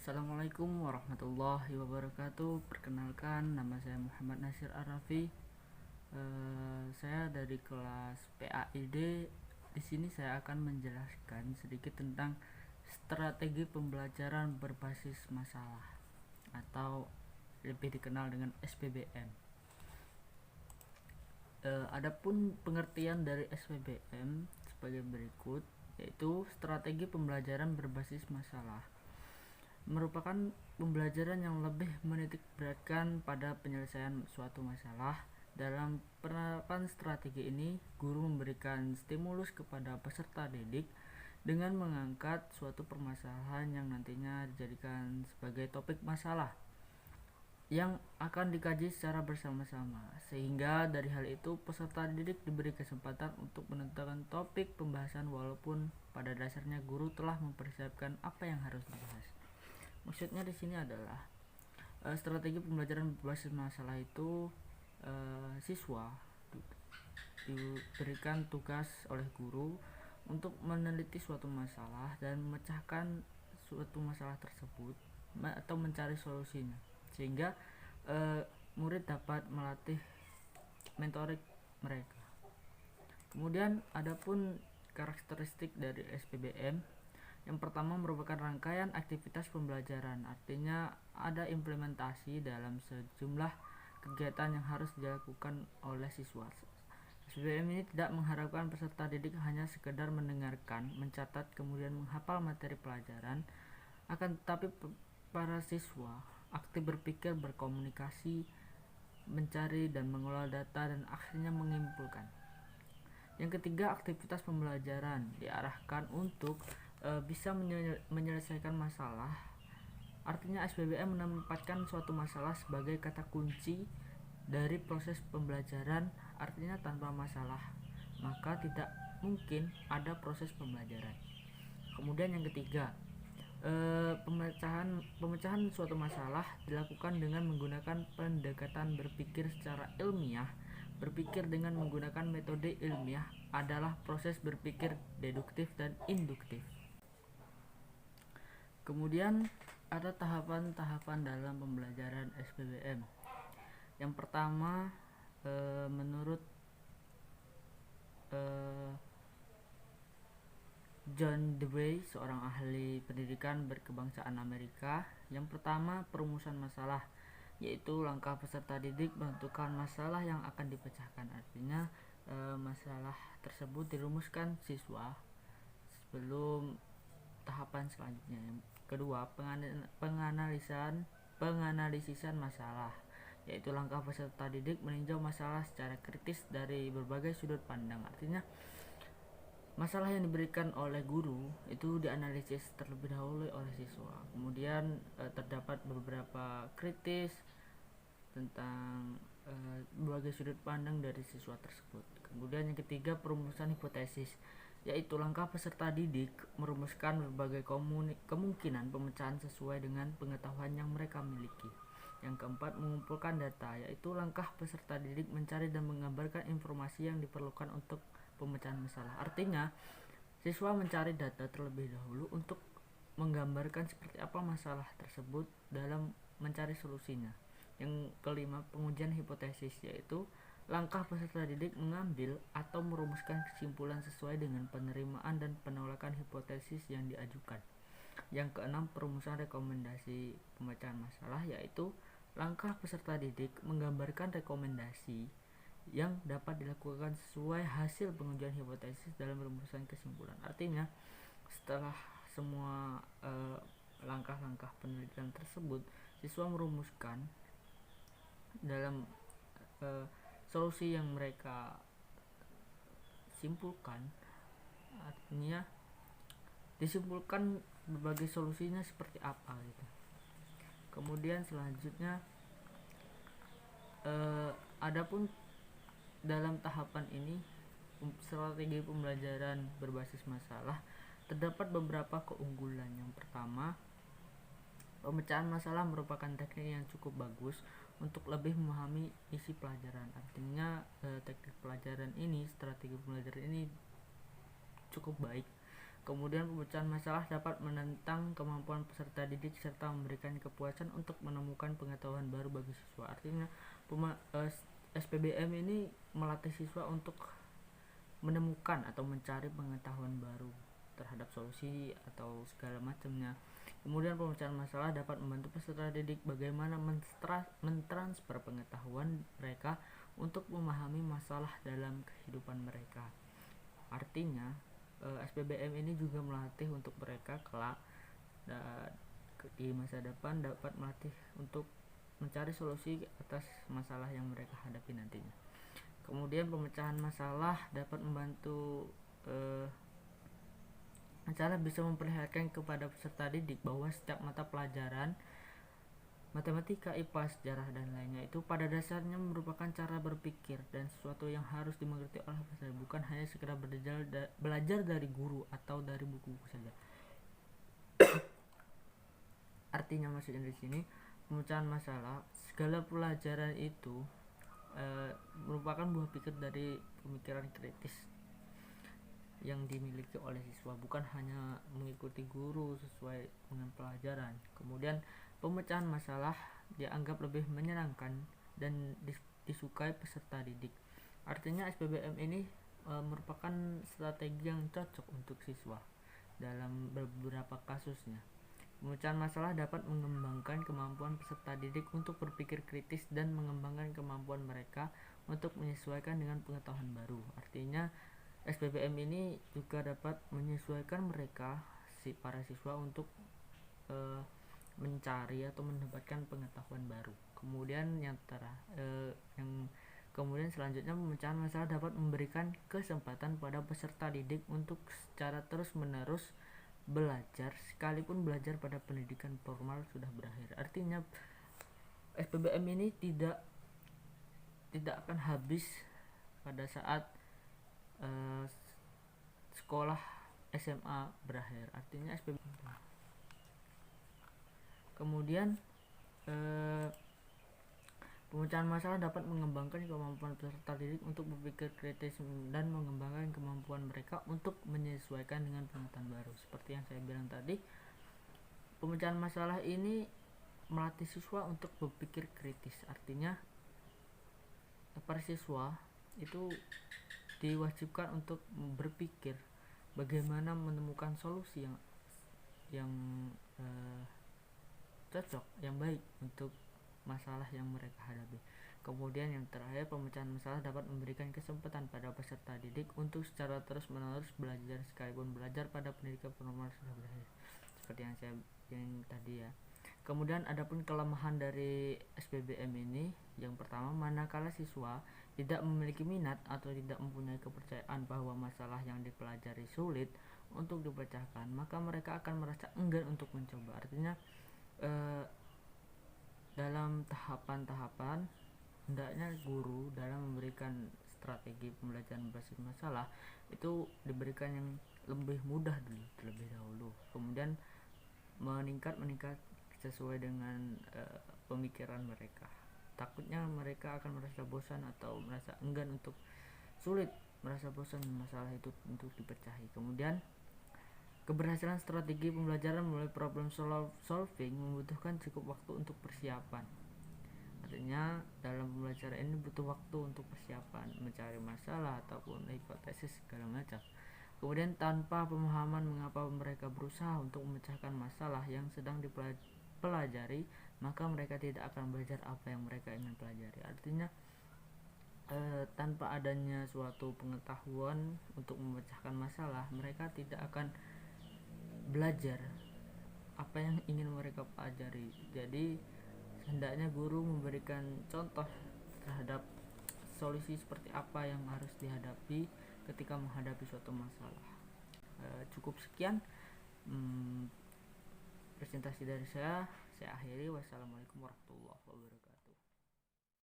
Assalamualaikum warahmatullahi wabarakatuh. Perkenalkan, nama saya Muhammad Nasir Arafi. Saya dari kelas PAID. Di sini saya akan menjelaskan sedikit tentang strategi pembelajaran berbasis masalah atau lebih dikenal dengan SPBM. Adapun pengertian dari SPBM sebagai berikut, yaitu strategi pembelajaran berbasis masalah merupakan pembelajaran yang lebih menitik beratkan pada penyelesaian suatu masalah. Dalam penerapan strategi ini, guru memberikan stimulus kepada peserta didik dengan mengangkat suatu permasalahan yang nantinya dijadikan sebagai topik masalah yang akan dikaji secara bersama-sama, sehingga dari hal itu peserta didik diberi kesempatan untuk menentukan topik pembahasan walaupun pada dasarnya guru telah mempersiapkan apa yang harus dibahas. Maksudnya di sini adalah strategi pembelajaran berbasis masalah itu siswa diberikan tugas oleh guru untuk meneliti suatu masalah dan memecahkan suatu masalah tersebut atau mencari solusinya, sehingga murid dapat melatih mentorik mereka. Kemudian adapun karakteristik dari SPBM, yang pertama merupakan rangkaian aktivitas pembelajaran, artinya ada implementasi dalam sejumlah kegiatan yang harus dilakukan oleh siswa. SPBM ini tidak mengharapkan peserta didik hanya sekedar mendengarkan, mencatat, kemudian menghafal materi pelajaran, akan tetapi para siswa aktif berpikir, berkomunikasi, mencari dan mengolah data, dan akhirnya menyimpulkan. Yang ketiga, aktivitas pembelajaran diarahkan untuk bisa menyelesaikan masalah. Artinya SPBM menempatkan suatu masalah sebagai kata kunci dari proses pembelajaran. Artinya tanpa masalah maka tidak mungkin ada proses pembelajaran. Kemudian yang ketiga, pemecahan suatu masalah dilakukan dengan menggunakan pendekatan berpikir secara ilmiah. Berpikir dengan menggunakan metode ilmiah adalah proses berpikir deduktif dan induktif. Kemudian ada tahapan-tahapan dalam pembelajaran SPBM. Yang pertama, menurut John Dewey, seorang ahli pendidikan berkebangsaan Amerika, yang pertama perumusan masalah, yaitu langkah peserta didik menentukan masalah yang akan dipecahkan. Artinya masalah tersebut dirumuskan siswa sebelum tahapan selanjutnya. Yang kedua, penganalisisan masalah, yaitu langkah peserta didik meninjau masalah secara kritis dari berbagai sudut pandang. Artinya masalah yang diberikan oleh guru itu dianalisis terlebih dahulu oleh siswa. Kemudian terdapat beberapa kritis tentang berbagai sudut pandang dari siswa tersebut. Kemudian yang ketiga, perumusan hipotesis, yaitu langkah peserta didik merumuskan berbagai kemungkinan pemecahan sesuai dengan pengetahuan yang mereka miliki. Yang keempat, mengumpulkan data, yaitu langkah peserta didik mencari dan menggambarkan informasi yang diperlukan untuk pemecahan masalah. Artinya siswa mencari data terlebih dahulu untuk menggambarkan seperti apa masalah tersebut dalam mencari solusinya. Yang kelima, pengujian hipotesis, yaitu langkah peserta didik mengambil atau merumuskan kesimpulan sesuai dengan penerimaan dan penolakan hipotesis yang diajukan. Yang keenam, perumusan rekomendasi pemecahan masalah, yaitu langkah peserta didik menggambarkan rekomendasi yang dapat dilakukan sesuai hasil pengujian hipotesis dalam rumusan kesimpulan. Artinya setelah semua langkah-langkah penelitian tersebut, siswa merumuskan dalam solusi yang mereka simpulkan. Artinya disimpulkan berbagai solusinya seperti apa gitu. Kemudian selanjutnya adapun dalam tahapan ini strategi pembelajaran berbasis masalah terdapat beberapa keunggulan. Yang pertama, pemecahan masalah merupakan teknik yang cukup bagus untuk lebih memahami isi pelajaran. Artinya teknik pelajaran ini, strategi pembelajaran ini cukup baik Kemudian pemecahan masalah dapat menentang kemampuan peserta didik serta memberikan kepuasan untuk menemukan pengetahuan baru bagi siswa. Artinya SPBM ini melatih siswa untuk menemukan atau mencari pengetahuan baru terhadap solusi atau segala macamnya. Kemudian pemecahan masalah dapat membantu peserta didik bagaimana mentransfer pengetahuan mereka untuk memahami masalah dalam kehidupan mereka. Artinya SPBM ini juga melatih untuk mereka kelak di masa depan dapat melatih untuk mencari solusi atas masalah yang mereka hadapi nantinya. Kemudian pemecahan masalah dapat membantu masalah bisa memperlihatkan kepada peserta didik bahwa setiap mata pelajaran matematika, IPA, sejarah, dan lainnya itu pada dasarnya merupakan cara berpikir dan sesuatu yang harus dimengerti oleh peserta, bukan hanya sekedar belajar dari guru atau dari buku-buku saja. Artinya maksudnya di sini pemecahan masalah, segala pelajaran itu merupakan buah pikir dari pemikiran kritis yang dimiliki oleh siswa, bukan hanya mengikuti guru sesuai dengan pelajaran. Kemudian pemecahan masalah dianggap lebih menyenangkan dan disukai peserta didik. Artinya SPBM ini merupakan strategi yang cocok untuk siswa dalam beberapa kasusnya. Pemecahan masalah dapat mengembangkan kemampuan peserta didik untuk berpikir kritis dan mengembangkan kemampuan mereka untuk menyesuaikan dengan pengetahuan baru. Artinya SPBM ini juga dapat menyesuaikan mereka para siswa untuk mencari atau mendapatkan pengetahuan baru. Kemudian kemudian selanjutnya pemecahan masalah dapat memberikan kesempatan pada peserta didik untuk secara terus-menerus belajar sekalipun belajar pada pendidikan formal sudah berakhir. Artinya SPBM ini tidak akan habis pada saat sekolah SMA berakhir. Artinya SPBM. Kemudian pemecahan masalah dapat mengembangkan kemampuan peserta didik untuk berpikir kritis dan mengembangkan kemampuan mereka untuk menyesuaikan dengan pengetahuan baru. Seperti yang saya bilang tadi, pemecahan masalah ini melatih siswa untuk berpikir kritis. Artinya para siswa itu diwajibkan untuk berpikir bagaimana menemukan solusi yang cocok, yang baik untuk masalah yang mereka hadapi. Kemudian yang terakhir, pemecahan masalah dapat memberikan kesempatan pada peserta didik untuk secara terus-menerus belajar sekalipun belajar pada pendidikan formal sudah berakhir. Seperti yang saya bilang tadi ya. Kemudian adapun kelemahan dari SPBM ini, yang pertama, manakala siswa tidak memiliki minat atau tidak mempunyai kepercayaan bahwa masalah yang dipelajari sulit untuk dipecahkan, maka mereka akan merasa enggan untuk mencoba. Artinya dalam tahapan-tahapan hendaknya guru dalam memberikan strategi pembelajaran berbasis masalah itu diberikan yang lebih mudah terlebih dahulu, kemudian meningkat sesuai dengan pemikiran mereka. Takutnya mereka akan merasa bosan atau merasa enggan untuk merasa bosan masalah itu untuk dipecahi. Kemudian keberhasilan strategi pembelajaran melalui problem solving membutuhkan cukup waktu untuk persiapan. Artinya dalam pembelajaran ini butuh waktu untuk persiapan, mencari masalah ataupun hipotesis segala macam. Kemudian tanpa pemahaman mengapa mereka berusaha untuk memecahkan masalah yang sedang dipelajari, maka mereka tidak akan belajar apa yang mereka ingin pelajari. Artinya tanpa adanya suatu pengetahuan untuk memecahkan masalah, mereka tidak akan belajar apa yang ingin mereka pelajari. Jadi hendaknya guru memberikan contoh terhadap solusi seperti apa yang harus dihadapi ketika menghadapi suatu masalah. Cukup sekian presentasi dari saya akhiri. Wassalamualaikum warahmatullahi wabarakatuh.